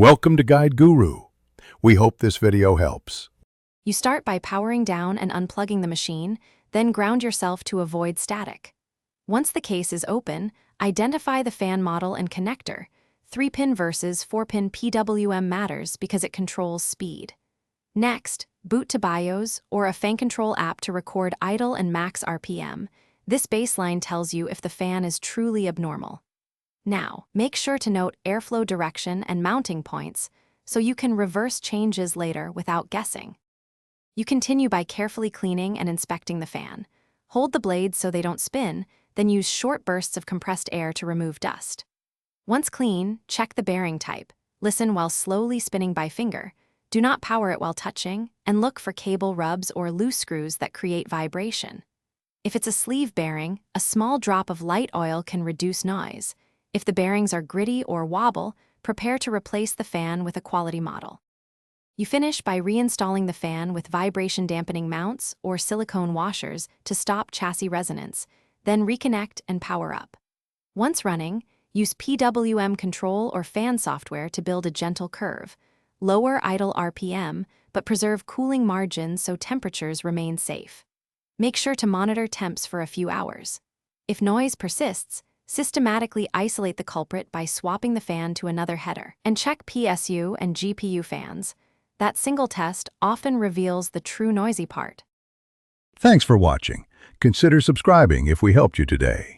Welcome to Guide Guru. We hope this video helps. You start by powering down and unplugging the machine, then ground yourself to avoid static. Once the case is open, identify the fan model and connector. 3-pin versus 4-pin PWM matters because it controls speed. Next, boot to BIOS or a fan control app to record idle and max RPM. This baseline tells you if the fan is truly abnormal. Now, make sure to note airflow direction and mounting points so you can reverse changes later without guessing. You continue by carefully cleaning and inspecting the fan. Hold the blades so they don't spin, then use short bursts of compressed air to remove dust. Once clean, check the bearing type. Listen while slowly spinning by finger. Do not power it while touching, and look for cable rubs or loose screws that create vibration. If it's a sleeve bearing, a small drop of light oil can reduce noise. If the bearings are gritty or wobble, prepare to replace the fan with a quality model. You finish by reinstalling the fan with vibration-dampening mounts or silicone washers to stop chassis resonance, then reconnect and power up. Once running, use PWM control or fan software to build a gentle curve. Lower idle RPM, but preserve cooling margins so temperatures remain safe. Make sure to monitor temps for a few hours. If noise persists, systematically isolate the culprit by swapping the fan to another header, and check PSU and GPU fans. That single test often reveals the true noisy part. Thanks for watching. Consider subscribing if we helped you today.